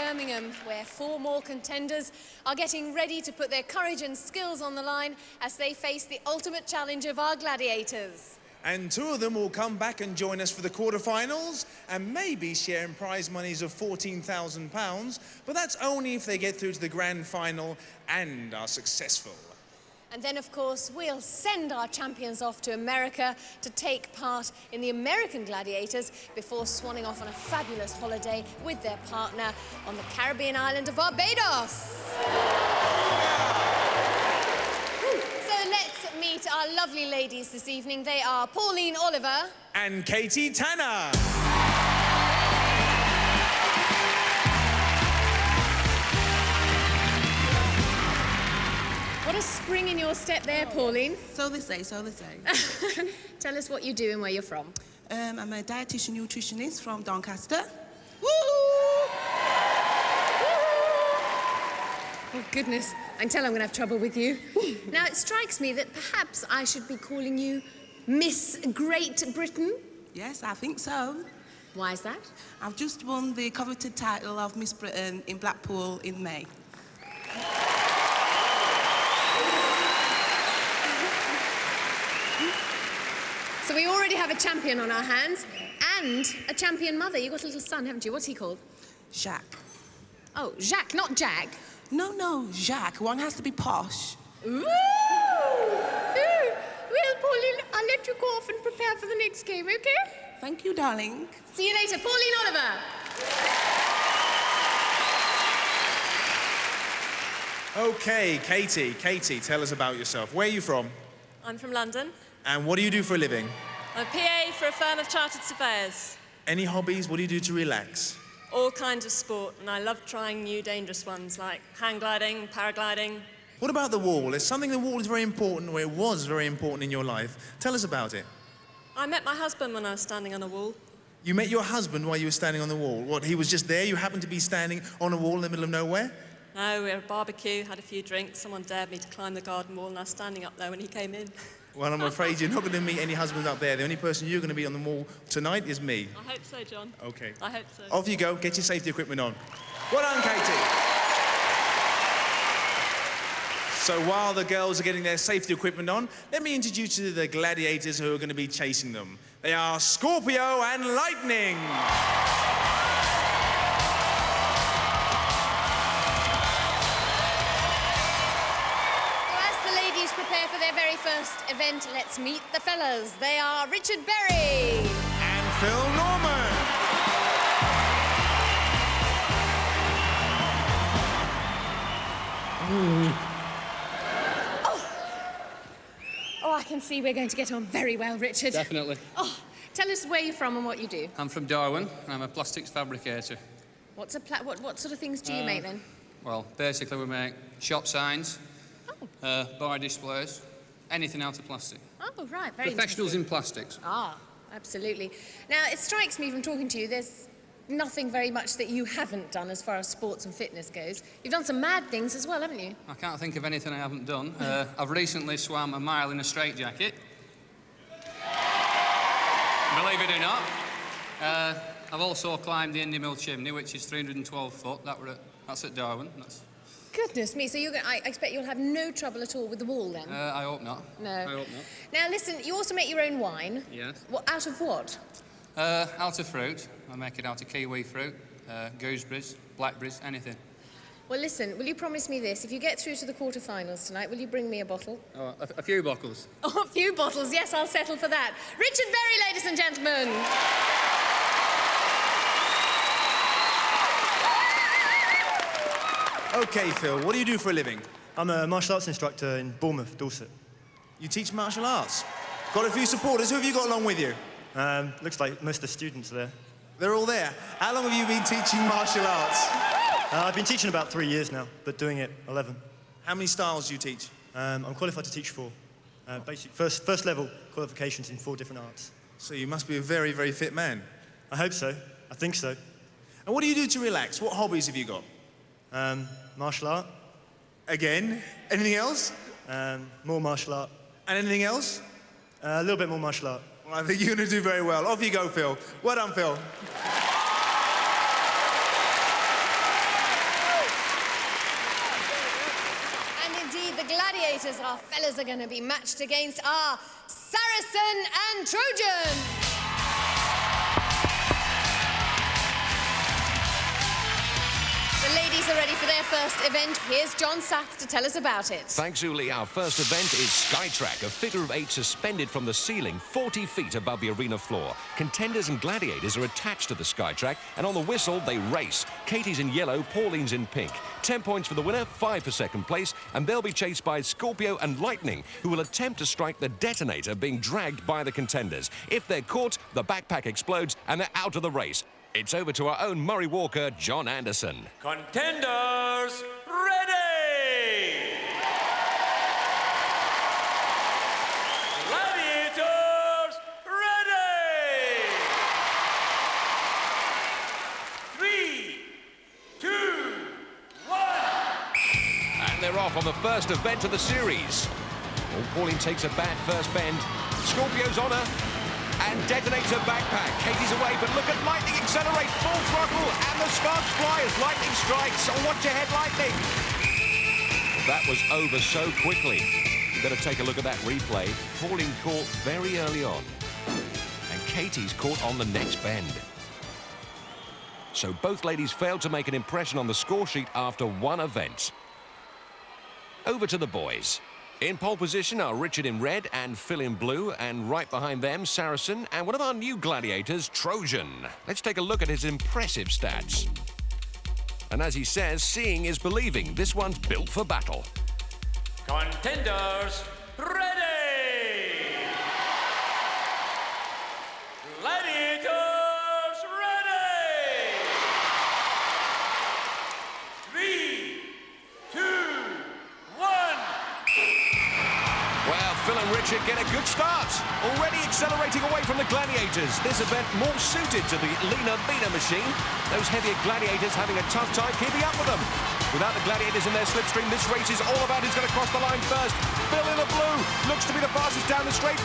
Birmingham, where 4 more contenders are getting ready to put their courage and skills on the line as they face the ultimate challenge of our gladiators. And 2 of them will come back and join us for the quarterfinals and maybe sharing prize monies of £14,000, but that's only if they get through to the grand final and are successful. And then, of course, we'll send our champions off to America to take part in the American Gladiators before swanning off on a fabulous holiday with their partner on the Caribbean island of Barbados. So let's meet our lovely ladies this evening. They are Pauline Oliver and Katie Tanner. What a spring in your step there, Pauline. So they say, so they say. Tell us what you do and where you're from. I'm a dietitian nutritionist from Doncaster. Woo! Oh, goodness. I can tell I'm going to have trouble with you. Now, it strikes me that perhaps I should be calling you Miss Great Britain. Yes, I think so. Why is that? I've just won the coveted title of Miss Britain in Blackpool in May. So we already have a champion on our hands and a champion mother. You've got a little son, haven't you? What's he called? Jacques. Oh, Jacques, not Jack. No, Jacques. One has to be posh. Ooh! Well, Pauline, I'll let you go off and prepare for the next game, okay? Thank you, darling. See you later. Pauline Oliver. Okay, Katie, tell us about yourself. Where are you from? I'm from London. And what do you do for a living? I'm a PA for a firm of chartered surveyors. Any hobbies? What do you do to relax? All kinds of sport, and I love trying new dangerous ones like hang gliding, paragliding. What about the wall? It's something the wall is very important, or it was very important in your life. Tell us about it. I met my husband when I was standing on a wall. You met your husband while you were standing on the wall? What, he was just there? You happened to be standing on a wall in the middle of nowhere? No, we were at a barbecue, had a few drinks. Someone dared me to climb the garden wall, and I was standing up there when he came in. Well, I'm afraid you're not going to meet any husbands up there. The only person you're going to be on the wall tonight is me. I hope so, John. OK. I hope so. Off you go. Get your safety equipment on. Well done, Katie. So while the girls are getting their safety equipment on, let me introduce you to the gladiators who are going to be chasing them. They are Scorpio and Lightning. Prepare for their very first event. Let's meet the fellas. They are Richard Berry and Phil Norman. Oh, I can see we're going to get on very well, Richard. Definitely. Oh, tell us where you're from and what you do. I'm from Darwin. I'm a plastics fabricator. What's a what sort of things do you make then? Well, basically we make shop signs, bar displays, anything out of plastic. Oh, right, very Professionals in plastics. Ah, absolutely. Now, it strikes me from talking to you, there's nothing very much that you haven't done as far as sports and fitness goes. You've done some mad things as well, haven't you? I can't think of anything I haven't done. I've recently swam a mile in a straitjacket. Believe it or not. I've also climbed the Indy Mill chimney, which is 312 foot. That's at Darwin. Goodness me, so I expect you'll have no trouble at all with the wall then? I hope not. No. I hope not. Now listen, you also make your own wine. Yes. Out of what? Out of fruit. I make it out of kiwi fruit, gooseberries, blackberries, anything. Well listen, will you promise me this? If you get through to the quarterfinals tonight, will you bring me a bottle? Oh, a few bottles. Oh, a few bottles, yes, I'll settle for that. Richard Berry, ladies and gentlemen. OK, Phil, what do you do for a living? I'm a martial arts instructor in Bournemouth, Dorset. You teach martial arts? Got a few supporters. Who have you got along with you? Looks like most of the students are there. They're all there. How long have you been teaching martial arts? I've been teaching about 3 years now, but doing it 11. How many styles do you teach? I'm qualified to teach 4. Basic first level qualifications in 4 different arts. So you must be a very, very fit man. I hope so. I think so. And what do you do to relax? What hobbies have you got? Martial art. Again? Anything else? More martial art. And anything else? A little bit more martial art. Well, I think you're going to do very well. Off you go, Phil. Well done, Phil. gladiators our fellas are going to be matched against are Saracen and Trojan. The ladies are ready for their first event. Here's Jonsson to tell us about it. Thanks, Uli. Our first event is Skytrak, a figure of 8 suspended from the ceiling 40 feet above the arena floor. Contenders and gladiators are attached to the Skytrak, and on the whistle, they race. Katie's in yellow, Pauline's in pink. 10 points for the winner, 5 for second place, and they'll be chased by Scorpio and Lightning, who will attempt to strike the detonator being dragged by the contenders. If they're caught, the backpack explodes, and they're out of the race. It's over to our own Murray Walker, John Anderson. Contenders, ready! Gladiators, ready! 3, 2, 1. And they're off on the first event of the series. Oh, Pauline takes a bad first bend. Scorpio's on her. And detonates her backpack. Katie's away, but look at Lightning accelerate, full throttle, and the sparks fly as Lightning strikes. So watch your head, Lightning. That was over so quickly. You better take a look at that replay. Pauline caught very early on. And Katie's caught on the next bend. So both ladies failed to make an impression on the score sheet after one event. Over to the boys. In pole position are Richard in red and Phil in blue, and right behind them, Saracen, and one of our new gladiators, Trojan. Let's take a look at his impressive stats. And as he says, seeing is believing. This one's built for battle. Contenders, ready! Gladiators, ready! 3, 2, 1. Well, Phil and Richard get a good start. Already accelerating away from the gladiators. This event more suited to the leaner, meaner machine. Those heavier gladiators having a tough time keeping up with them. Without the gladiators in their slipstream, this race is all about who's going to cross the line first. Phil in the blue looks to be the fastest down the straight.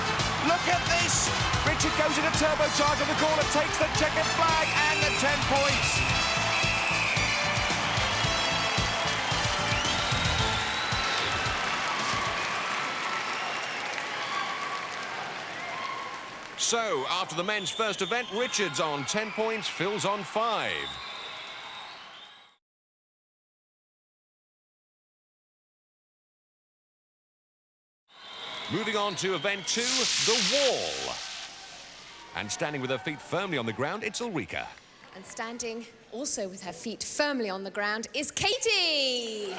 Look at this. Richard goes into turbocharge on the corner, takes the checkered flag and the 10 points. So, after the men's first event, Richard's on 10 points, Phil's on 5. Moving on to event 2, the wall. And standing with her feet firmly on the ground, it's Ulrika. And standing also with her feet firmly on the ground is Katie.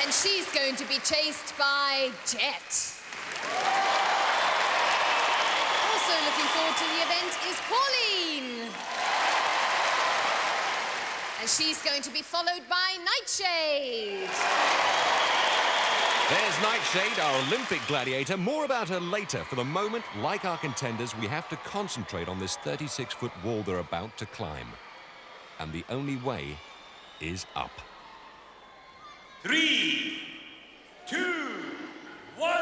And she's going to be chased by Jet. Also looking forward to the event is Pauline. And she's going to be followed by Nightshade. There's Nightshade, our Olympic gladiator. More about her later. For the moment, like our contenders, we have to concentrate on this 36-foot wall they're about to climb. And the only way is up. 3, 2, 1.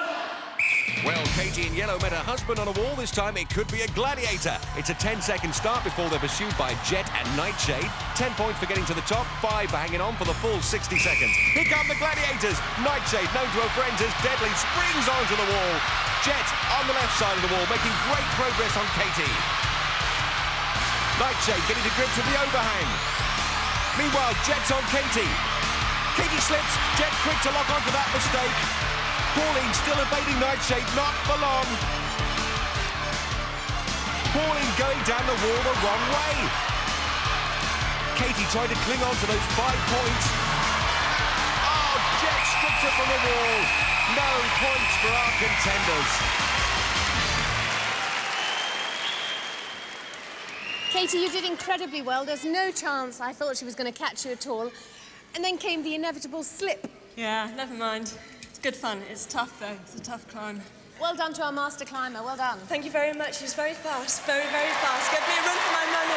Well, Katie in yellow met her husband on a wall. This time it could be a gladiator. It's a 10-second start before they're pursued by Jet and Nightshade. 10 points for getting to the top, 5 for hanging on for the full 60 seconds. Here come the gladiators. Nightshade, known to her friends as Deadly, springs onto the wall. Jet on the left side of the wall, making great progress on Katie. Nightshade getting to grips with the overhang. Meanwhile, Jet's on Katie. Katie slips, Jet quick to lock onto that mistake. Pauline still evading Nightshade, not for long. Pauline going down the wall the wrong way. Katie trying to cling on to those 5 points. Oh, Jet strips it from the wall. No points for our contenders. Katie, you did incredibly well. There's no chance I thought she was going to catch you at all. And then came the inevitable slip. Yeah, never mind. It's good fun. It's tough, though. It's a tough climb. Well done to our master climber. Well done. Thank you very much. She's very fast. Very, very fast. Give me a run for my money.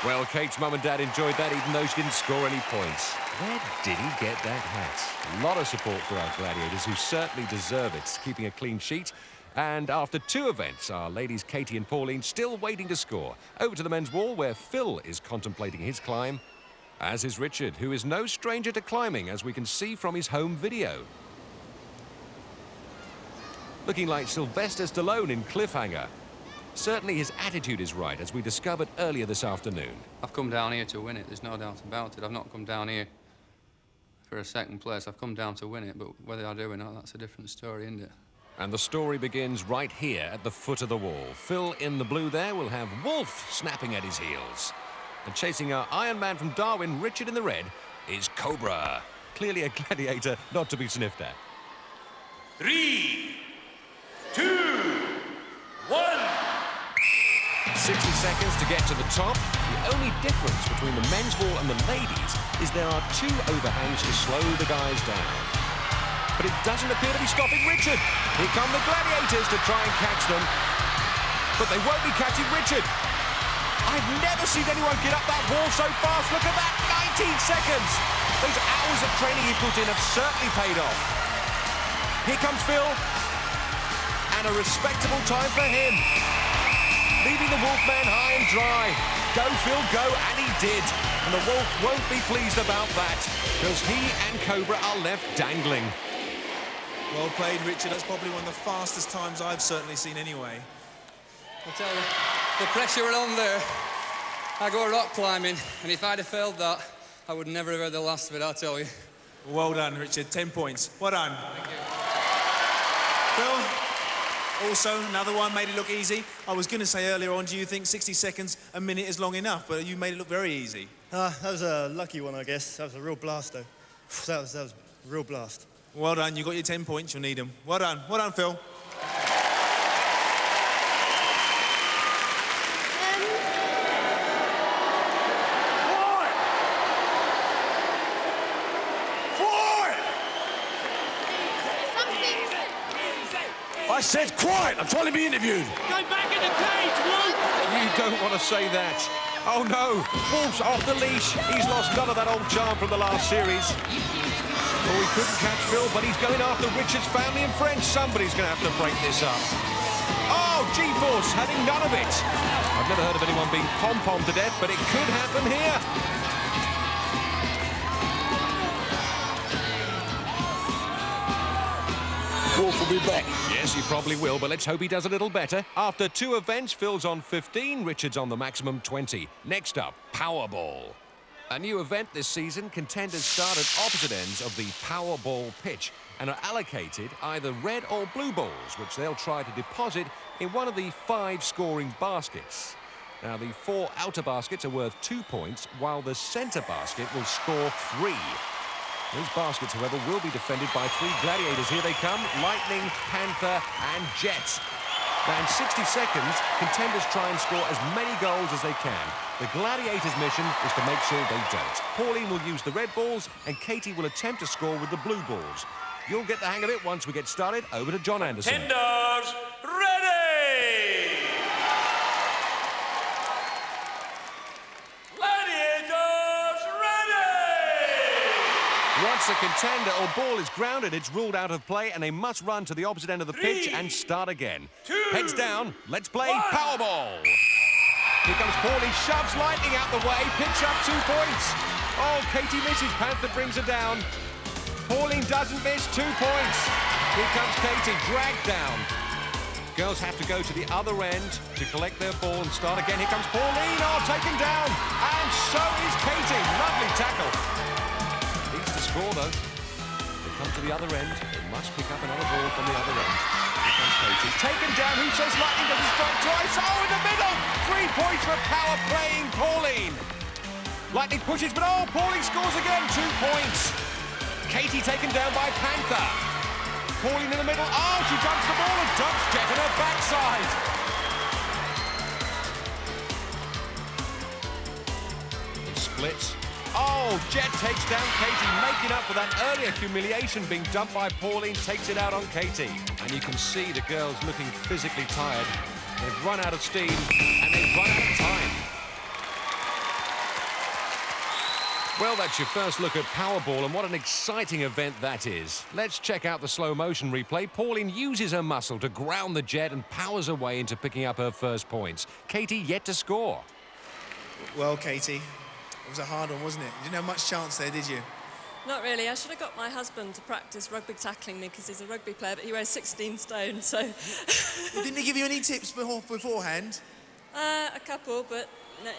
Well, Kate's mum and dad enjoyed that, even though she didn't score any points. Where did he get that hat? A lot of support for our gladiators, who certainly deserve it, keeping a clean sheet. And after 2 events, our ladies Katie and Pauline still waiting to score. Over to the men's wall, where Phil is contemplating his climb. As is Richard, who is no stranger to climbing, as we can see from his home video. Looking like Sylvester Stallone in Cliffhanger. Certainly his attitude is right, as we discovered earlier this afternoon. I've come down here to win it, there's no doubt about it. I've not come down here for a second place. I've come down to win it, but whether I do or not, that's a different story, isn't it? And the story begins right here at the foot of the wall. Phil in the blue there will have Wolf snapping at his heels. And chasing our Iron Man from Darwin, Richard in the red, is Cobra. Clearly a gladiator not to be sniffed at. 3, 2, 1. 60 seconds to get to the top. The only difference between the men's wall and the ladies is there are 2 overhangs to slow the guys down. But it doesn't appear to be stopping Richard. Here come the gladiators to try and catch them. But they won't be catching Richard. I've never seen anyone get up that wall so fast. Look at that, 19 seconds. Those hours of training he put in have certainly paid off. Here comes Phil. And a respectable time for him. Leaving the Wolfman high and dry. Go, Phil, go, and he did. And the Wolf won't be pleased about that, because he and Cobra are left dangling. Well played, Richard. That's probably one of the fastest times I've certainly seen anyway. I tell you, the pressure on there. I go rock climbing, and if I'd have failed that, I would never have heard the last of it, I'll tell you. Well done, Richard. 10 points. Well done. Thank you. Phil? Also, another one made it look easy. I was going to say earlier on, do you think 60 seconds, a minute is long enough? But you made it look very easy. That was a lucky one, I guess. That was a real blast, though. That was a real blast. Well done. You got your 10 points. You'll need them. Well done. Well done, Phil. I said quiet. I'm trying to be interviewed. Go back in the cage, Wolf! You don't want to say that. Oh no, Wolf's off the leash. He's lost none of that old charm from the last series. Oh, he couldn't catch Phil, but he's going after Richard's family and friends. Somebody's going to have to break this up. Oh, G-Force, having none of it. I've never heard of anyone being pom-pom to death, but it could happen here. Wolf will be back. Yes, he probably will, but let's hope he does a little better. After 2 events, Phil's on 15, Richard's on the maximum 20. Next up, Powerball. A new event this season, contenders start at opposite ends of the Powerball pitch and are allocated either red or blue balls, which they'll try to deposit in one of the 5 scoring baskets. Now, the 4 outer baskets are worth 2 points, while the centre basket will score 3. Those baskets, however, will be defended by 3 gladiators. Here they come, Lightning, Panther and Jet. Now, in 60 seconds, contenders try and score as many goals as they can. The gladiators' mission is to make sure they don't. Pauline will use the red balls and Katie will attempt to score with the blue balls. You'll get the hang of it once we get started. Over to John Anderson. Contenders, ready! Gladiators, ready! Once a contender or ball is grounded, it's ruled out of play and they must run to the opposite end of the pitch and start again. 2, Heads down, let's play 1. Powerball. Here comes Paulie, shoves Lightning out the way, picks up 2 points. Oh, Katie misses, Panther brings her down. Pauline doesn't miss, 2 points. Here comes Katie, dragged down. Girls have to go to the other end to collect their ball and start again. Here comes Pauline, oh, taken down. And so is Katie, lovely tackle. Needs to score, though. They come to the other end. They must pick up another ball from the other end. Here comes Katie. Taken down. Who says Lightning doesn't strike twice? Oh, in the middle! 3 points for power playing Pauline. Lightning pushes, but oh, Pauline scores again. 2 points. Katie taken down by Panther. Pauline in the middle. Oh, she dumps the ball and dumps Jet on her backside. The split. Oh, Jet takes down Katie, making up for that earlier humiliation being dumped by Pauline, takes it out on Katie. And you can see the girls looking physically tired. They've run out of steam and they've run out of time. Well, that's your first look at Powerball, and what an exciting event that is. Let's check out the slow motion replay. Pauline uses her muscle to ground the Jet and powers her way into picking up her first points. Katie yet to score. Well, Katie, It was a hard one, wasn't it? You didn't have much chance there, did you? Not really. I should have got my husband to practice rugby tackling me because he's a rugby player, but he weighs 16 stone, so... Didn't he give you any tips beforehand? A couple, but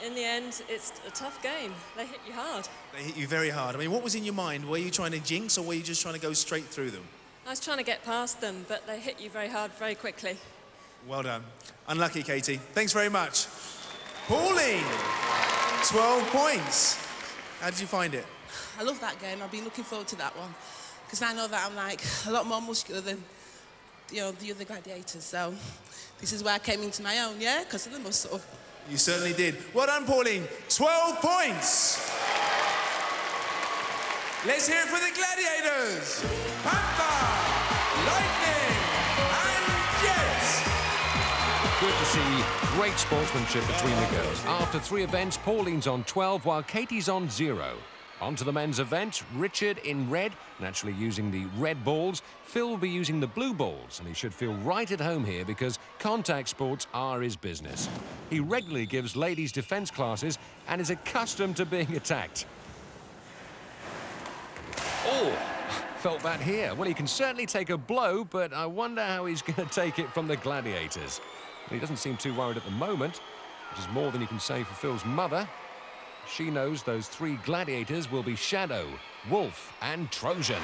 in the end, it's a tough game. They hit you hard. They hit you very hard. I mean, what was in your mind? Were you trying to jinx, or were you just trying to go straight through them? I was trying to get past them, but they hit you very hard, very quickly. Well done. Unlucky, Katie. Thanks very much. Pauline, 12 points. How did you find it? I love that game. I've been looking forward to that one because I know that I'm like a lot more muscular than, you know, the other gladiators. So this is where I came into my own, yeah, because of the muscle. You certainly did. Well done, Pauline. 12 points. Let's hear it for the gladiators. Panther, Lightning and Jet. Good to see great sportsmanship between the girls. After 3 events, Pauline's on 12 while Katie's on 0. On to the men's event. Richard in red, naturally using the red balls. Phil will be using the blue balls, and he should feel right at home here because contact sports are his business. He regularly gives ladies' defence classes and is accustomed to being attacked. Oh, felt that here. Well, he can certainly take a blow, but I wonder how he's going to take it from the gladiators. He doesn't seem too worried at the moment, which is more than you can say for Phil's mother. She knows those 3 gladiators will be Shadow, Wolf and Trojan.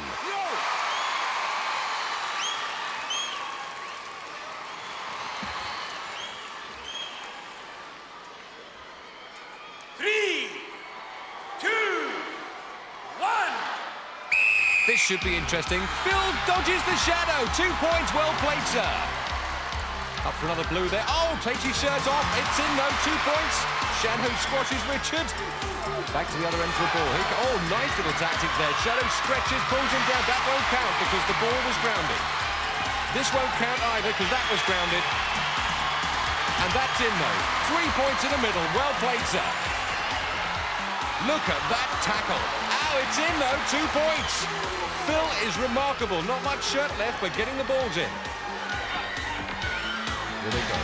This should be interesting. Phil dodges the Shadow. 2 points, well played, sir. Up for another blue there. Oh, takes his shirt off. It's in, though. 2 points. Shadow squashes Richard. Back to the other end for the ball. Oh, nice little tactic there. Shadow stretches, pulls him down. That won't count because the ball was grounded. This won't count either because that was grounded. And that's in, though. 3 points in the middle. Well played, sir. Look at that tackle. Ow, it's in, though. 2 points. Phil is remarkable. Not much shirt left, but getting the balls in. Here they go.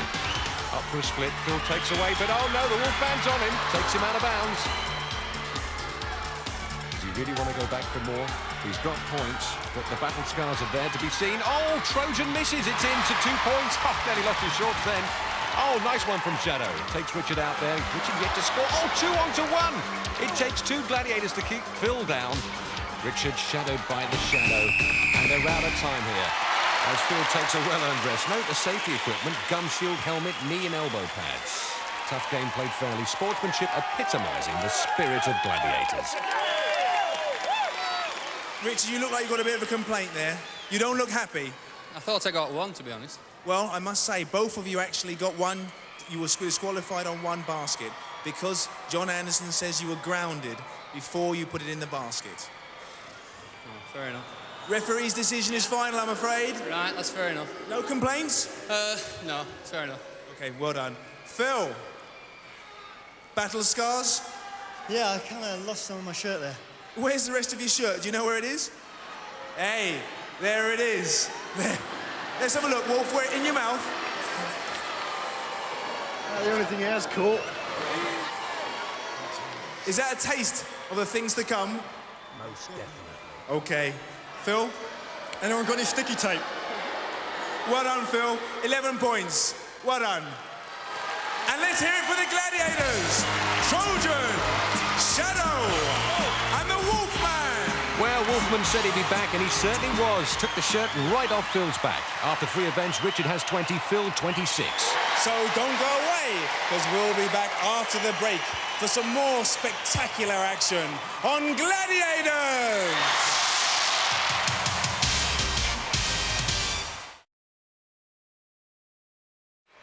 Up for a split. Phil takes away, but oh no, the Wolfman's on him. Takes him out of bounds. Does he really want to go back for more? He's got points, but the battle scars are there to be seen. Oh, Trojan misses. It's into 2 points. Oh, nearly lost his shorts then. Oh, nice one from Shadow. Takes Richard out there. Richard yet to score. Oh, 2 on to 1. It takes 2 gladiators to keep Phil down. Richard shadowed by the Shadow, and they're out of time here. As Phil takes a well-earned rest. Note the safety equipment, gum shield, helmet, knee and elbow pads. Tough game played fairly. Sportsmanship epitomising the spirit of gladiators. Richard, you look like you've got a bit of a complaint there. You don't look happy. I thought I got 1, to be honest. Well, I must say, both of you actually got 1. You were disqualified on 1 basket because John Anderson says you were grounded before you put it in the basket. Oh, fair enough. Referee's decision is final, I'm afraid. Right, that's fair enough. No complaints? No, fair enough. Okay, well done. Phil, battle scars? Yeah, I kind of lost some of my shirt there. Where's the rest of your shirt? Do you know where it is? Hey, there it is. There. Let's have a look, Wolf. Wear it in your mouth. The only thing he has caught. Is that a taste of the things to come? Most definitely. Okay. Phil? Anyone got any sticky tape? Well done, Phil. 11 points. Well done. And let's hear it for the gladiators. Trojan, Shadow, and the Wolfman. Well, Wolfman said he'd be back, and he certainly was. Took the shirt right off Phil's back. After 3 events, Richard has 20, Phil 26. So don't go away, because we'll be back after the break for some more spectacular action on Gladiators.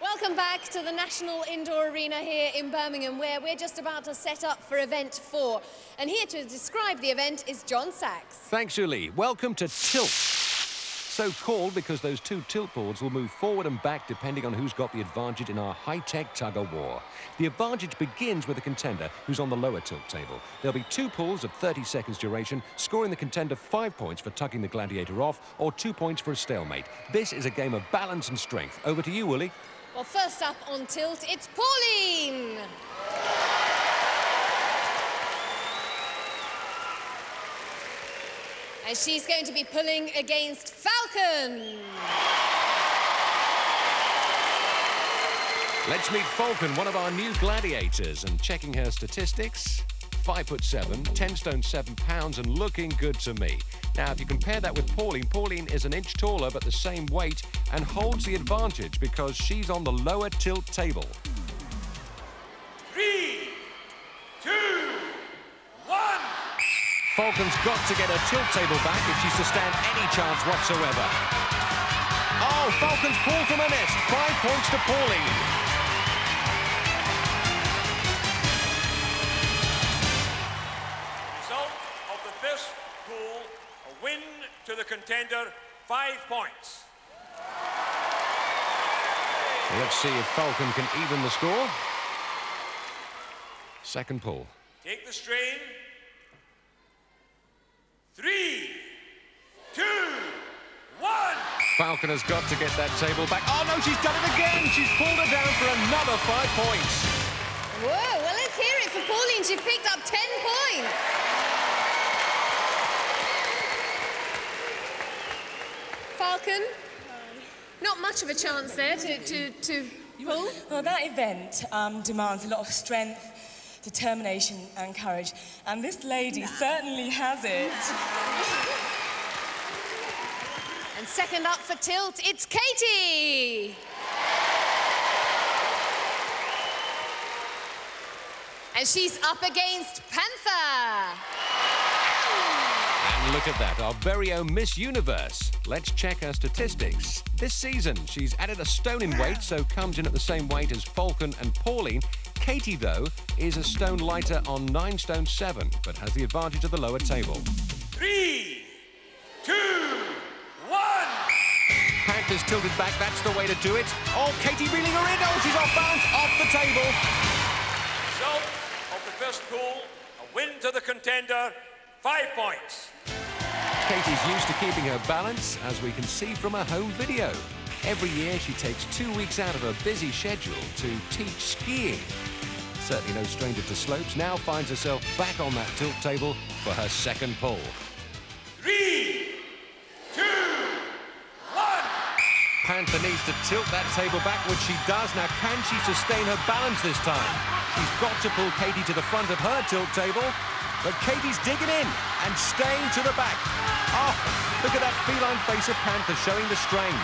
Welcome back to the National Indoor Arena here in Birmingham, where we're just about to set up for event 4. And here to describe the event is John Sachs. Thanks, Uli. Welcome to Tilt. So called because those 2 tilt boards will move forward and back depending on who's got the advantage in our high-tech tug-of-war. The advantage begins with the contender who's on the lower tilt table. There'll be 2 pulls of 30 seconds duration, scoring the contender 5 points for tugging the gladiator off or 2 points for a stalemate. This is a game of balance and strength. Over to you, Uli. Well, first up on tilt, it's Pauline. And she's going to be pulling against Falcon. Let's meet Falcon, one of our new gladiators, and checking her statistics. 5'7", 10 stone 7 pounds, and looking good to me. Now, if you compare that with Pauline, Pauline is an inch taller but the same weight and holds the advantage because she's on the lower tilt table. 3, 2, 1. Falcon's got to get her tilt table back if she's to stand any chance whatsoever. Oh, Falcon's pulled from her nest. 5 points to Pauline. This pool, a win to the contender, 5 points. Let's see if Falcon can even the score. Second pull. Take the strain. 3, 2, 1. Falcon has got to get that table back. Oh no, she's done it again. She's pulled her down for another 5 points. Whoa, well, let's hear it for Pauline. She picked up 10 points. Falcon, not much of a chance there to pull. Well, that event demands a lot of strength, determination and courage, and this lady certainly has it. And second up for tilt, it's Katie. And she's up against Panther. And look at that, our very own Miss Universe. Let's check her statistics. This season, she's added a stone in weight, so comes in at the same weight as Falcon and Pauline. Katie, though, is a stone lighter on 9 stone 7, but has the advantage of the lower table. 3, 2, 1. Panther's tilted back, that's the way to do it. Oh, Katie reeling her in. Oh, she's off balance, off the table. Result of the first pool, a win to the contender, 5 points. Katie's used to keeping her balance, as we can see from her home video. Every year, she takes 2 weeks out of her busy schedule to teach skiing. Certainly no stranger to slopes, now finds herself back on that tilt table for her second pull. 3, 2, 1. Panther needs to tilt that table back, which she does. Now, can she sustain her balance this time? She's got to pull Katie to the front of her tilt table. But Katie's digging in and staying to the back. Oh, look at that feline face of Panther showing the strain.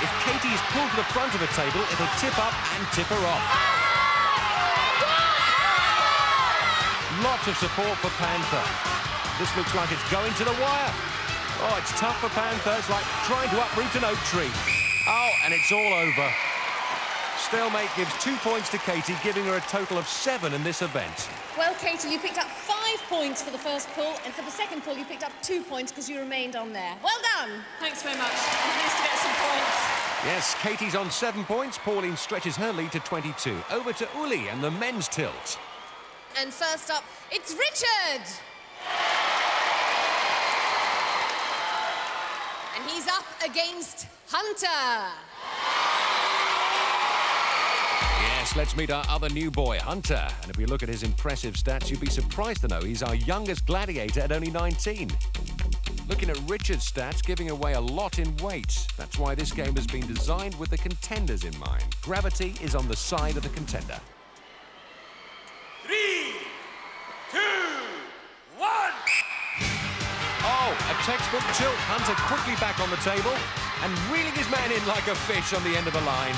If Katie is pulled to the front of a table, it'll tip up and tip her off. Lots of support for Panther. This looks like it's going to the wire. Oh, it's tough for Panther. It's like trying to uproot an oak tree. Oh, and it's all over. Stalemate gives 2 points to Katie, giving her a total of 7 in this event. Well, Katie, you picked up 5 points for the first pull, and for the second pull, you picked up 2 points because you remained on there. Well done. Thanks very much. I'm pleased to get some points. Yes, Katie's on 7 points. Pauline stretches her lead to 22. Over to Uli and the men's tilt. And first up, it's Richard. And he's up against Hunter. Yes, let's meet our other new boy, Hunter. And if we look at his impressive stats, you'd be surprised to know he's our youngest gladiator at only 19. Looking at Richard's stats, giving away a lot in weight. That's why this game has been designed with the contenders in mind. Gravity is on the side of the contender. 3, 2, 1. Oh, a textbook tilt. Hunter quickly back on the table and reeling his man in like a fish on the end of the line.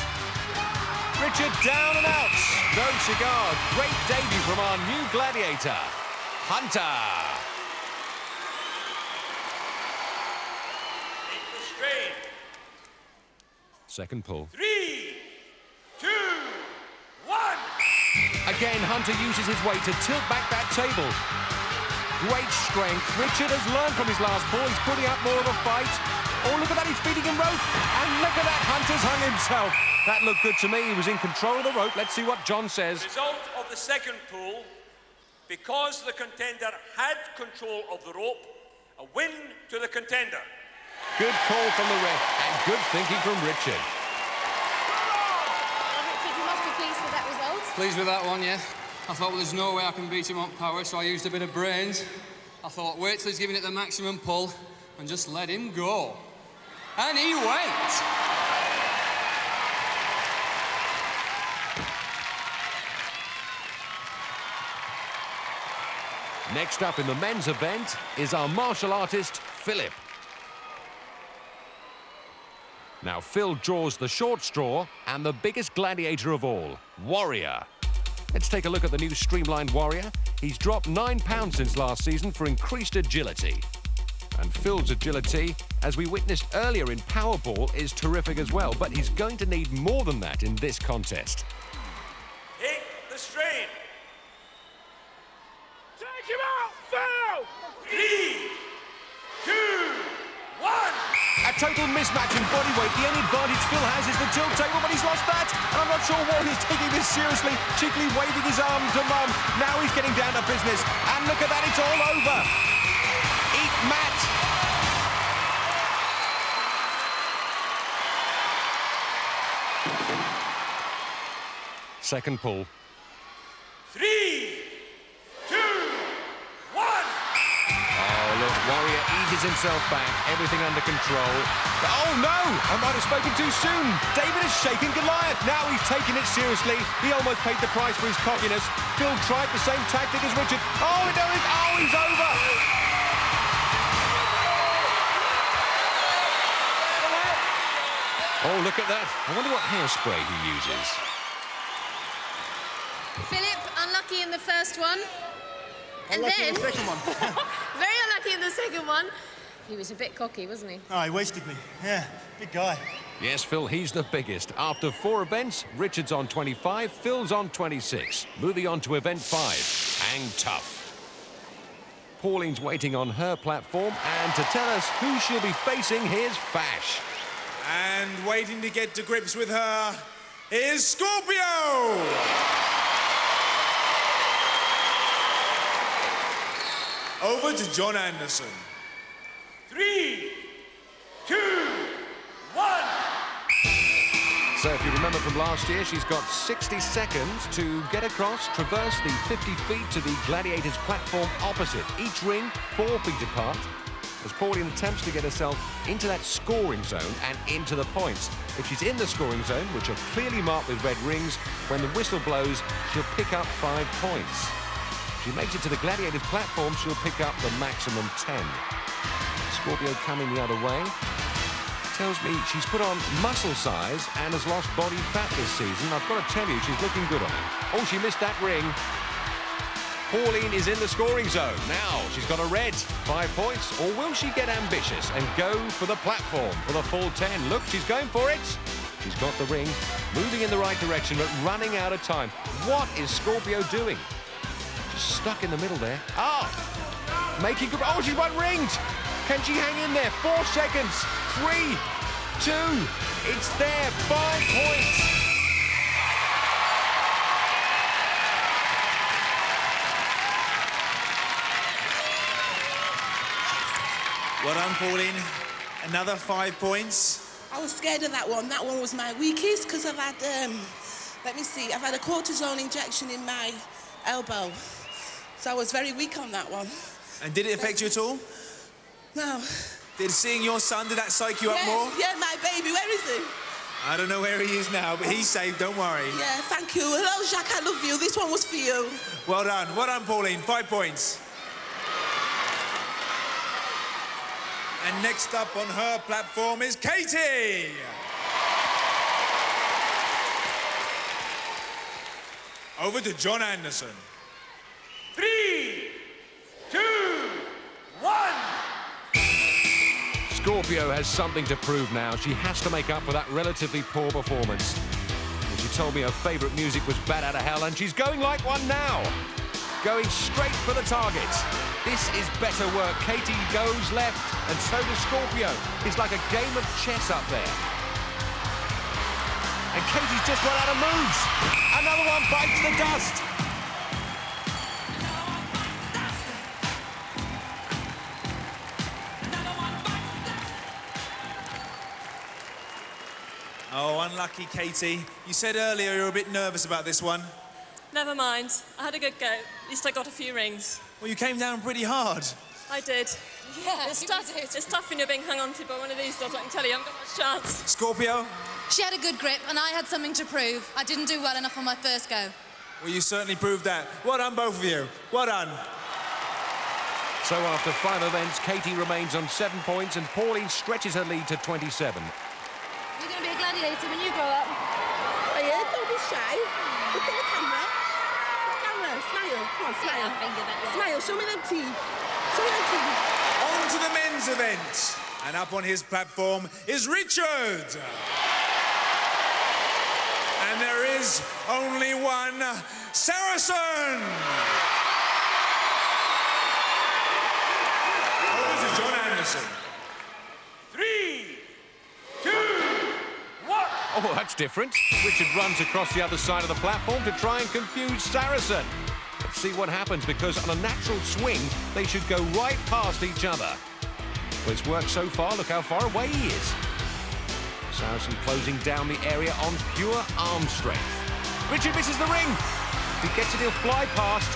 Richard down and out. No cigar. Great debut from our new gladiator, Hunter. Take the strain. Second pull. 3, 2, 1. Again, Hunter uses his weight to tilt back that table. Great strength. Richard has learned from his last pull. He's putting up more of a fight. Oh, look at that. He's feeding him rope. And look at that. Hunter's hung himself. That looked good to me. He was in control of the rope. Let's see what John says. Result of the second pull, because the contender had control of the rope, a win to the contender. Good call from the ref and good thinking from Richard. Richard, you must be pleased with that result. Pleased with that one, yeah. I thought, well, there's no way I can beat him on power, so I used a bit of brains. I thought, wait till he's giving it the maximum pull, and just let him go. And he went. Next up in the men's event is our martial artist, Philip. Now, Phil draws the short straw and the biggest gladiator of all, Warrior. Let's take a look at the new streamlined Warrior. He's dropped 9 pounds since last season for increased agility. And Phil's agility, as we witnessed earlier in Powerball, is terrific as well, but he's going to need more than that in this contest. Take the strain. Take him out, Phil! 3, 2, 1. A total mismatch in body weight. The only advantage Phil has is the tilt table, but he's lost that. And I'm not sure Warrior's taking this seriously. Cheekily waving his arm to Mum. Now he's getting down to business. And look at that, it's all over. Eat Matt. Second pull. 3, 2, 1. Oh, look, Warrior eases himself back, everything under control. Oh, no! I might have spoken too soon. David has shaken Goliath. Now he's taking it seriously. He almost paid the price for his cockiness. Phil tried the same tactic as Richard. Oh, no, he's over! Oh, look at that. I wonder what hairspray he uses. Philip, unlucky in the first one. And Unlucky then... in the second one. very unlucky in the second one. He was a bit cocky, wasn't he? Oh, he wasted me. Yeah, big guy. Yes, Phil, he's the biggest. After 4 events, Richard's on 25, Phil's on 26. Moving on to event 5, Hang Tough. Pauline's waiting on her platform, and to tell us who she'll be facing, here's Fash. And waiting to get to grips with her is Scorpio! Over to John Anderson. 3, 2, 1. So if you remember from last year, she's got 60 seconds to get across, traverse the 50 feet to the Gladiators platform opposite. Each ring 4 feet apart, as Pauline attempts to get herself into that scoring zone and into the points. If she's in the scoring zone, which are clearly marked with red rings, when the whistle blows, she'll pick up 5 points. If she makes it to the Gladiators platform, she'll pick up the maximum 10. Scorpio coming the other way. Tells me she's put on muscle size and has lost body fat this season. I've got to tell you, she's looking good on it. Oh, she missed that ring. Pauline is in the scoring zone. Now she's got a red, 5 points. Or will she get ambitious and go for the platform for the full 10? Look, she's going for it. She's got the ring, moving in the right direction, but running out of time. What is Scorpio doing? She's stuck in the middle there. Oh, making good. Oh, she's one ringed. Can she hang in there? 4 seconds. 3, 2. It's there. 5 points. Well done, Pauline. Another 5 points. I was scared of that one. That one was my weakest because I've had, let me see, I've had a cortisone injection in my elbow. So I was very weak on that one. And did it affect you at all? No. Did seeing your son, did that psych you up more? Yeah, my baby, where is he? I don't know where he is now, but he's safe, don't worry. Yeah, thank you. Hello, Jacques, I love you. This one was for you. Well done, Pauline. 5 points. And next up on her platform is Katie. Over to John Anderson. 3, 2, 1. Scorpio has something to prove now. She has to make up for that relatively poor performance. And she told me her favourite music was Bat Out of Hell, and she's going like one now. Going straight for the target. This is better work. Katie goes left, and so does Scorpio. It's like a game of chess up there. And Katie's just run out of moves. Another one bites the dust. Oh, unlucky, Katie. You said earlier you were a bit nervous about this one. Never mind. I had a good go. At least I got a few rings. Well, you came down pretty hard. I did. Yeah, it's tough when you're being hung on to by one of these dogs, I can tell you. I haven't got much chance. Scorpio? She had a good grip, and I had something to prove. I didn't do well enough on my first go. Well, you certainly proved that. Well done, both of you. Well done. So after 5 events, Katie remains on 7 points and Pauline stretches her lead to 27. You're going to be a gladiator when you grow up. Oh, yeah, don't be shy. Look at the camera. Smile. Come on, smile. Smile. Show me them teeth. Show me them teeth. On to the men's event. And up on his platform is Richard. And there is only one Saracen. Over to John Anderson. 3, 2, 1. Oh, that's different. Richard runs across the other side of the platform to try and confuse Saracen. Let's see what happens, because on a natural swing, they should go right past each other. Well, it's worked so far. Look how far away he is. Saracen closing down the area on pure arm strength. Richard misses the ring. If he gets it, he'll fly past.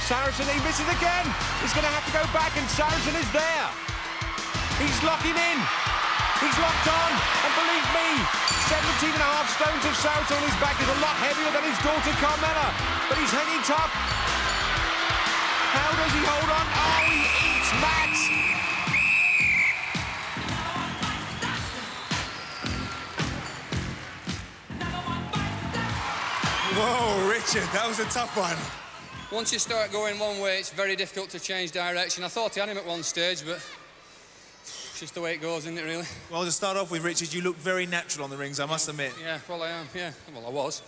Saracen, he misses again. He's going to have to go back, and Saracen is there. He's locking in. He's locked on. And believe me, 17.5 stones of Saracen on his back is a lot heavier than his daughter Carmela. But he's hanging tough. How does he hold on? Oh, he eats Max. Whoa, Richard, that was a tough one. Once you start going one way, it's very difficult to change direction. I thought he had him at one stage, but it's just the way it goes, isn't it, really? Well, to start off with, Richard, you look very natural on the rings, I must admit. Yeah, well, I am, yeah. Well, I was.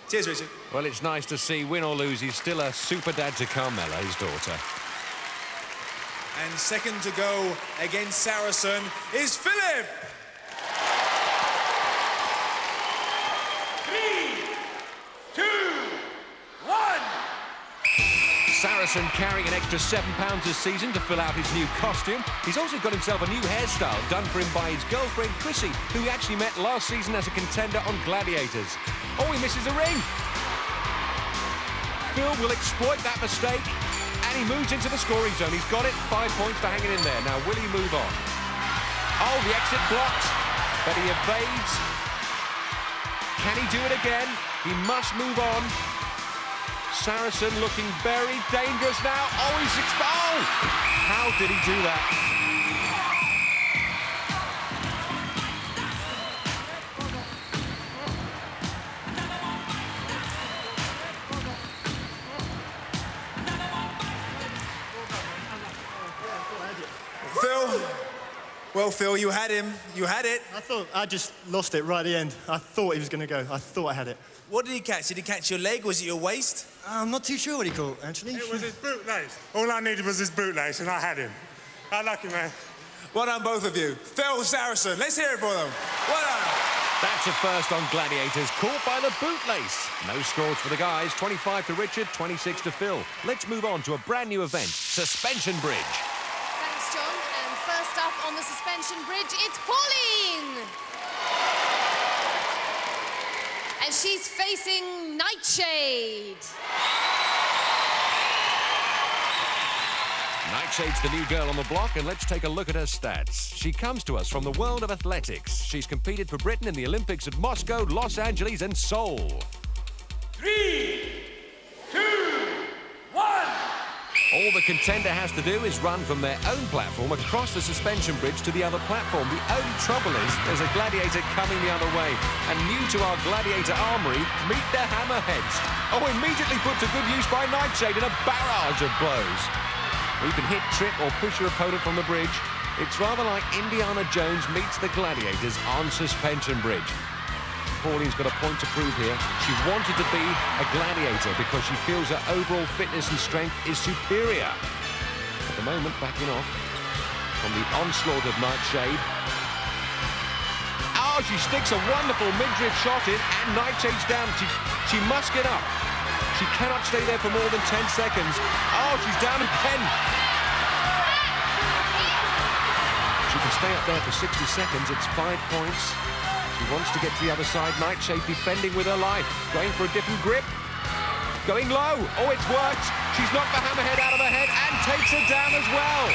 Cheers, Richard. Well, it's nice to see, win or lose, he's still a super dad to Carmela, his daughter. And second to go against Saracen is Philip. 3, 2, 1. Saracen carrying an extra 7 pounds this season to fill out his new costume. He's also got himself a new hairstyle done for him by his girlfriend Chrissy, who he actually met last season as a contender on Gladiators. Oh, he misses a ring. Phil will exploit that mistake, and he moves into the scoring zone. He's got it, 5 points for hanging in there. Now, will he move on? Oh, the exit blocked, but he evades. Can he do it again? He must move on. Saracen looking very dangerous now. Oh, he's exposed. How did he do that? Phil. Well, Phil, you had him. You had it. I thought I just lost it right at the end. I thought he was going to go. I thought I had it. What did he catch? Did he catch your leg? Was it your waist? I'm not too sure what he caught, actually. It was his bootlace. All I needed was his bootlace, and I had him. I like him, man. Well done, both of you. Phil, Saracen, let's hear it for them. Well done. That's a first on Gladiators, caught by the bootlace. No scores for the guys, 25 to Richard, 26 to Phil. Let's move on to a brand new event, Suspension Bridge. Thanks, John. And first up on the suspension bridge, it's Pauline. And she's facing Nightshade. Nightshade's the new girl on the block, and let's take a look at her stats. She comes to us from the world of athletics. She's competed for Britain in the Olympics at Moscow, Los Angeles, and Seoul. 3, 2, 1. All the contender has to do is run from their own platform across the suspension bridge to the other platform. The only trouble is there's a gladiator coming the other way. And new to our gladiator armory, meet the hammerheads. Oh, immediately put to good use by Nightshade in a barrage of blows. You can hit, trip, or push your opponent from the bridge. It's rather like Indiana Jones meets the gladiators on suspension bridge. Pauline's got a point to prove here. She wanted to be a gladiator because she feels her overall fitness and strength is superior. At the moment, backing off from the onslaught of Nightshade. Oh, she sticks a wonderful mid-drift shot in, and Nightshade's down. She must get up. She cannot stay there for more than 10 seconds. Oh, she's down again. She can stay up there for 60 seconds. It's 5 points. She wants to get to the other side. Nightshade defending with her life. Going for a different grip. going low. Oh, it's worked. She's knocked the hammerhead out of her head and takes her down as well.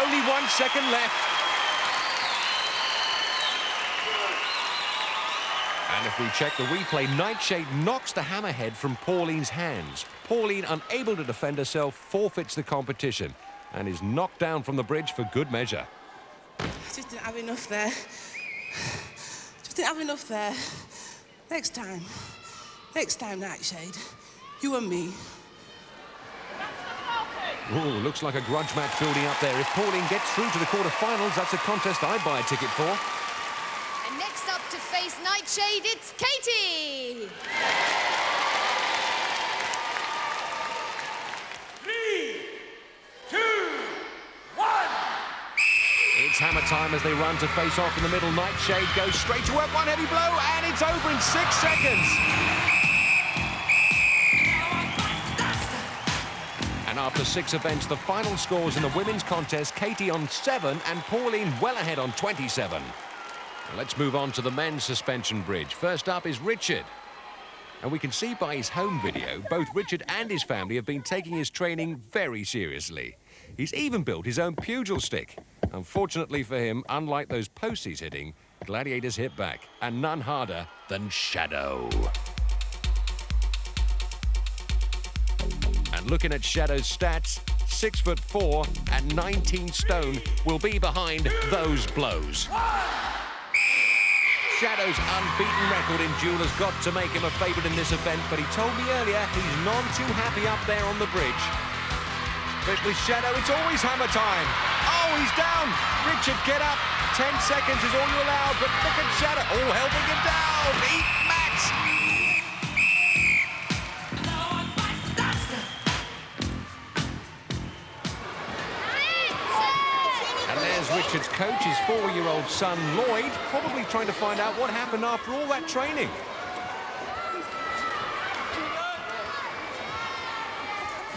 Only 1 second left. And if we check the replay, Nightshade knocks the hammerhead from Pauline's hands. Pauline, unable to defend herself, forfeits the competition and is knocked down from the bridge for good measure. I just didn't have enough there. Just didn't have enough there. Next time, Nightshade, you and me. Ooh, looks like a grudge match building up there. If Pauline gets through to the quarterfinals, that's a contest I'd buy a ticket for. And next up to face Nightshade, it's Katie. 3, 2, 1. It's hammer time as they run to face off in the middle. Nightshade goes straight to work, one heavy blow, and it's over in 6 seconds. And after 6 events, the final scores in the women's contest, Katie on 7 and Pauline well ahead on 27. Now let's move on to the men's suspension bridge. First up is Richard. And we can see by his home video, both Richard and his family have been taking his training very seriously. He's even built his own pugil stick. Unfortunately for him, unlike those posts he's hitting, Gladiators hit back, and none harder than Shadow. And looking at Shadow's stats, 6'4" and 19 stone will be behind those blows. Shadow's unbeaten record in duel has got to make him a favourite in this event, but he told me earlier he's none too happy up there on the bridge. But with Shadow, it's always hammer time. Oh, he's down. Richard, get up. 10 seconds is all you're allowed, but look at Shadow. Oh, helping him down. Eat Max. And there's Richard's coach, his 4-year-old son, Lloyd, probably trying to find out what happened after all that training.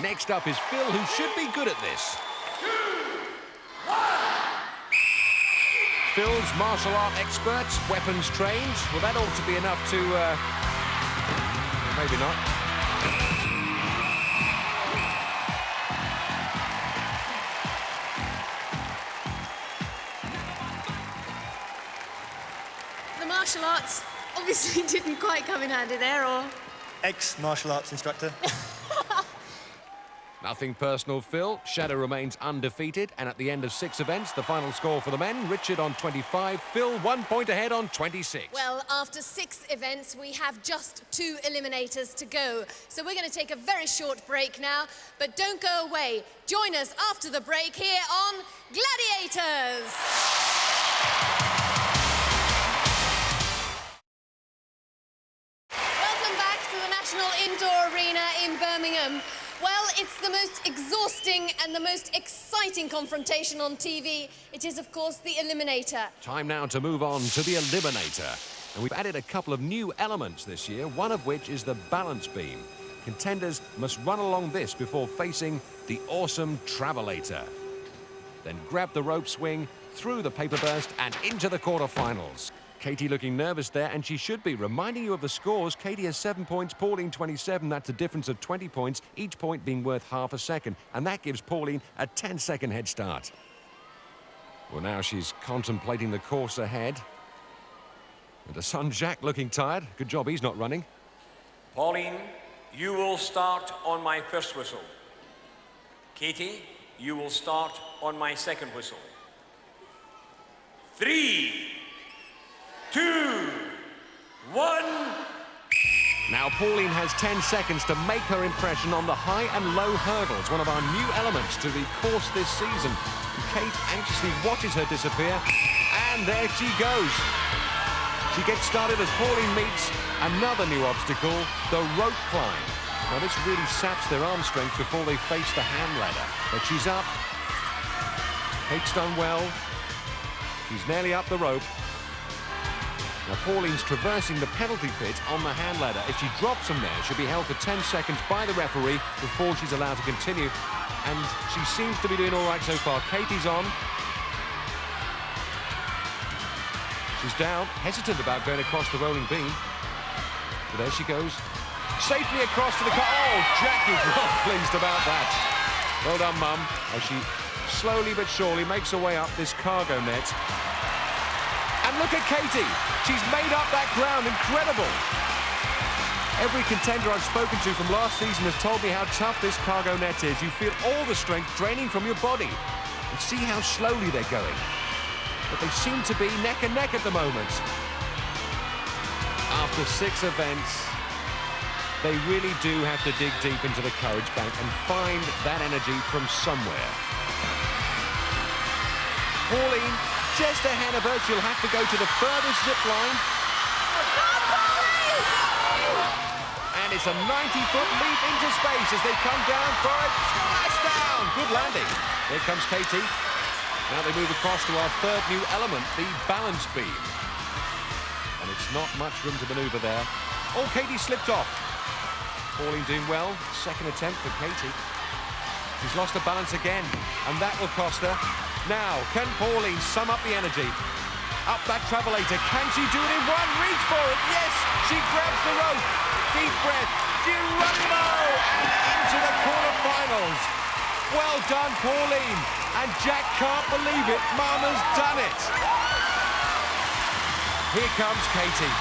Next up is Phil, who should be good at this. 2, 1. Phil's martial art expert, weapons trained. Well, that ought to be enough to... maybe not. The martial arts obviously didn't quite come in handy there, or... Ex-martial arts instructor. Nothing personal, Phil. Shadow remains undefeated, and at the end of 6 events, the final score for the men, Richard on 25, Phil 1 point ahead on 26. Well, after 6 events, we have just 2 eliminators to go. So we're going to take a very short break now, but don't go away. Join us after the break here on Gladiators. Welcome back to the National Indoor Arena in Birmingham. Well, it's the most exhausting and the most exciting confrontation on TV. It is, of course, the Eliminator. Time now to move on to the Eliminator. And we've added a couple of new elements this year, one of which is the balance beam. Contenders must run along this before facing the awesome Travelator. Then grab the rope swing, through the paper burst, and into the quarterfinals. Katie looking nervous there, and she should be. Reminding you of the scores, Katie has 7 points, Pauline 27. That's a difference of 20 points, each point being worth half a second. And that gives Pauline a 10-second head start. Well, now she's contemplating the course ahead. And her son Jack looking tired. Good job he's not running. Pauline, you will start on my first whistle. Katie, you will start on my second whistle. 3, 2, 1. Now Pauline has 10 seconds to make her impression on the high and low hurdles, one of our new elements to the course this season. Kate anxiously watches her disappear, and there she goes. She gets started as Pauline meets another new obstacle, the rope climb. Now this really saps their arm strength before they face the hand ladder. But she's up. Kate's done well. She's nearly up the rope. Now Pauline's traversing the penalty pit on the hand ladder. If she drops from there, she'll be held for 10 seconds by the referee before she's allowed to continue. And she seems to be doing all right so far. Katie's on. She's down, hesitant about going across the rolling beam. But there she goes. Safely across to the car. Oh, Jack is not pleased about that. Well done, Mum, as she slowly but surely makes her way up this cargo net. And look at Katie. She's made up that ground. Incredible. Every contender I've spoken to from last season has told me how tough this cargo net is. You feel all the strength draining from your body. And see how slowly they're going. But they seem to be neck and neck at the moment. After 6 events, they really do have to dig deep into the courage bank and find that energy from somewhere. Pauline, just ahead of her, she'll have to go to the furthest zip line. And it's a 90-foot leap into space as they come down for a splashdown. Good landing. Here comes Katie. Now they move across to our third new element, the balance beam. And it's not much room to manoeuvre there. Oh, Katie slipped off. Pauline doing well. Second attempt for Katie. She's lost her balance again, and that will cost her. Now, can Pauline sum up the energy? Up that travelator. Can she do it in one reach for it? Yes, she grabs the rope. Deep breath. Geronimo! And into the quarterfinals. Well done, Pauline. And Jack can't believe it. Mama's done it. Here comes Katie.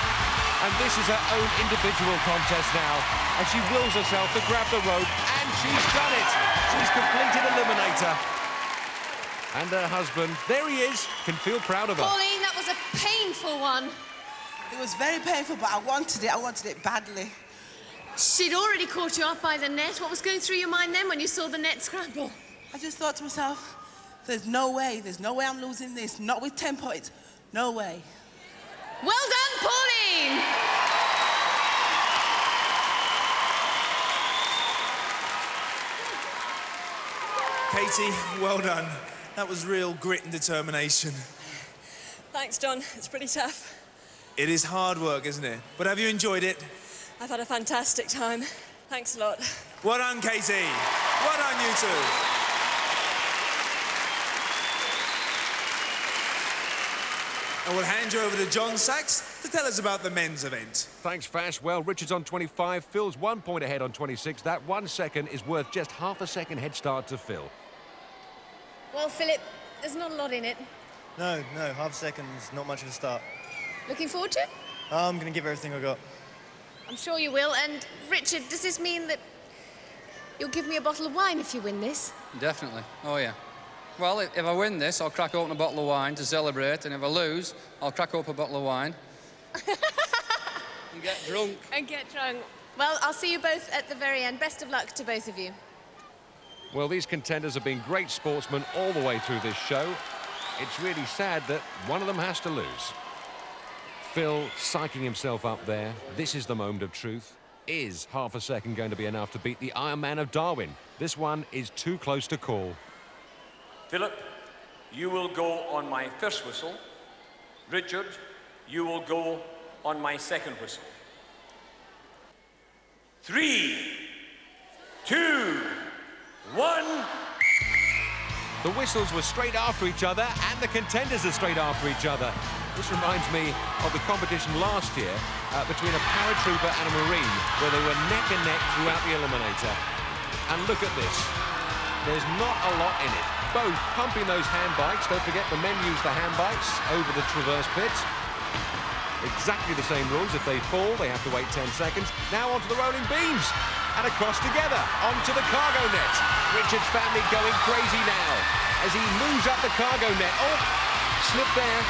And this is her own individual contest now. And she wills herself to grab the rope. And she's done it. She's completed Eliminator. And her husband, there he is, can feel proud of her. Pauline, that was a painful one. It was very painful, but I wanted it badly. She'd already caught you off by the net. What was going through your mind then when you saw the net scramble? I just thought to myself, there's no way I'm losing this. Not with 10 points. No way. Well done, Pauline! Katie, well done. That was real grit and determination. Thanks, John. It's pretty tough. It is hard work, isn't it? But have you enjoyed it? I've had a fantastic time. Thanks a lot. Well done, Katie. Well done, you two. And we'll hand you over to John Sachs to tell us about the men's event. Thanks, Fash. Well, Richard's on 25, Phil's 1 point ahead on 26. That 1 second is worth just half a second head start to Phil. Well, Philip, there's not a lot in it. No, half a second is not much of a start. Looking forward to it? I'm going to give everything I got. I'm sure you will. And, Richard, does this mean that you'll give me a bottle of wine if you win this? Definitely. Oh, yeah. Well, if I win this, I'll crack open a bottle of wine to celebrate, and if I lose, I'll crack open a bottle of wine and get drunk. And get drunk. Well, I'll see you both at the very end. Best of luck to both of you. Well, these contenders have been great sportsmen all the way through this show. It's really sad that one of them has to lose. Phil psyching himself up there. This is the moment of truth. Is half a second going to be enough to beat the Iron Man of Darwin? This one is too close to call. Philip, you will go on my first whistle. Richard, you will go on my second whistle. 3, 2, 1. The whistles were straight after each other, and the contenders are straight after each other. This reminds me of the competition last year between a paratrooper and a marine, where they were neck and neck throughout the Eliminator. And look at this. There's not a lot in it. Both pumping those hand bikes. Don't forget, the men use the hand bikes over the traverse pits. Exactly the same rules. If they fall, they have to wait 10 seconds. Now onto the rolling beams. And across together, onto the cargo net. Richard's family going crazy now as he moves up the cargo net. Oh, slip there.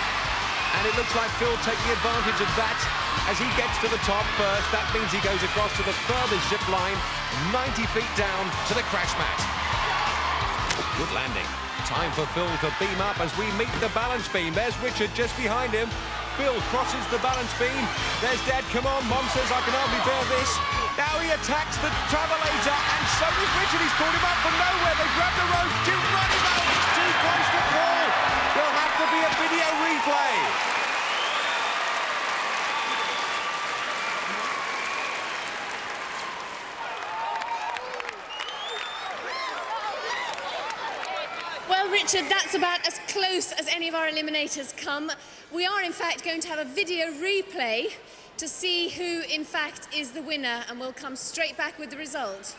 And it looks like Phil taking advantage of that as he gets to the top first. That means he goes across to the furthest zip line, 90 feet down to the crash mat. Good landing. Time for Phil to beam up as we meet the balance beam. There's Richard just behind him. Phil crosses the balance beam. There's Dad. Come on, Mom says I can hardly bear this. Now he attacks the travelator, and so does Richard. He's called him up from nowhere. They grab the rope. Geronimo, it's too close to call. There'll have to be a video replay. Well, Richard, that's about as close as any of our eliminators come. We are, in fact, going to have a video replay to see who, in fact, is the winner, and we'll come straight back with the result.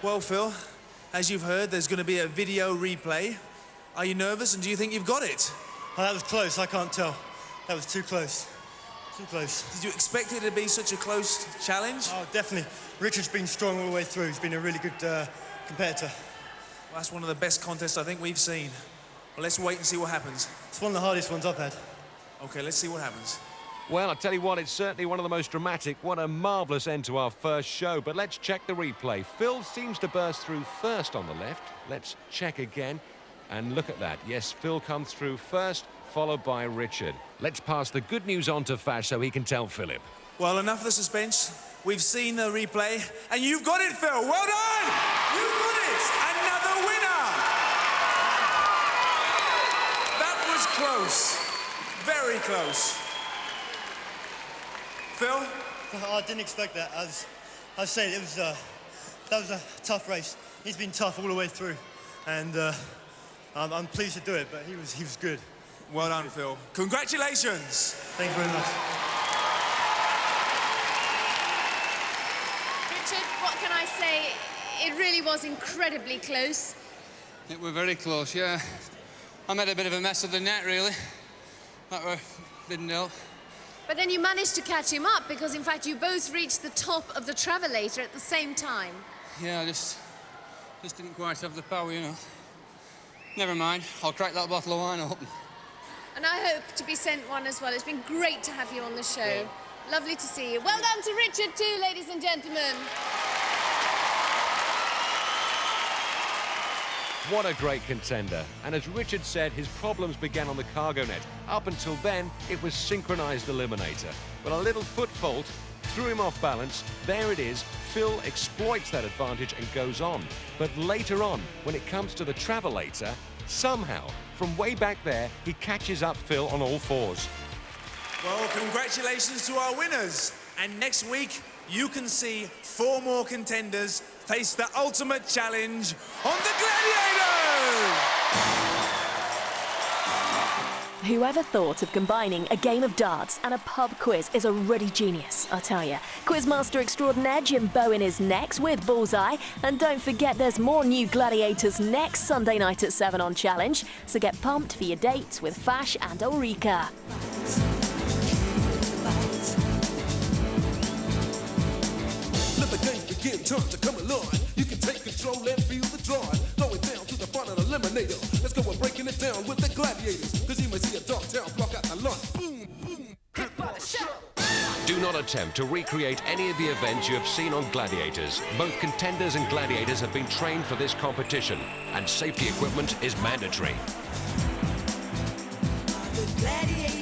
Well, Phil, as you've heard, there's going to be a video replay. Are you nervous, and do you think you've got it? Oh, that was close, I can't tell. That was too close. Too close. Did you expect it to be such a close challenge? Oh, definitely. Richard's been strong all the way through. He's been a really good competitor. Well, that's one of the best contests I think we've seen. Well, let's wait and see what happens. It's one of the hardest ones I've had. OK, let's see what happens. Well, I'll tell you what, it's certainly one of the most dramatic. What a marvellous end to our first show. But let's check the replay. Phil seems to burst through first on the left. Let's check again. And look at that. Yes, Phil comes through first, followed by Richard. Let's pass the good news on to Fash so he can tell Philip. Well, enough of the suspense. We've seen the replay, and you've got it, Phil. Well done! You've got it! Another winner! That was close. Very close. Phil? I didn't expect that. As I said, that was a tough race. He's been tough all the way through, and I'm pleased to do it. But he was good. Well done, Phil. Congratulations. Thank you very much. Richard, what can I say? It really was incredibly close. It were very close, yeah. I made a bit of a mess of the net, really. That didn't help. But then you managed to catch him up because, in fact, you both reached the top of the travelator at the same time. Yeah, I just didn't quite have the power, you know. Never mind, I'll crack that bottle of wine open. And I hope to be sent one as well. It's been great to have you on the show. Yeah. Lovely to see you. Well done to Richard too, ladies and gentlemen. What a great contender. And as Richard said, his problems began on the cargo net. Up until then, it was synchronized eliminator. But a little foot fault threw him off balance. There it is. Phil exploits that advantage and goes on. But later on, when it comes to the travelator, somehow, from way back there, he catches up Phil on all fours. Well, congratulations to our winners. And next week, you can see 4 more contenders face the ultimate challenge on the Gladiators! Whoever thought of combining a game of darts and a pub quiz is a ruddy genius, I tell you. Quizmaster extraordinaire Jim Bowen is next with Bullseye. And don't forget there's more new Gladiators next Sunday night at 7 on Challenge. So get pumped for your dates with Fash and Ulrika. Let the game begin, time to come along. You can take control and feel the drawing. Going down to the final eliminator. Let's go and breaking it down with the Gladiators. Cause you may see a dark town block out the lunch. Boom, boom, hit by the shell. Do not attempt to recreate any of the events you have seen on Gladiators. Both contenders and gladiators have been trained for this competition, and safety equipment is mandatory. The Gladiators.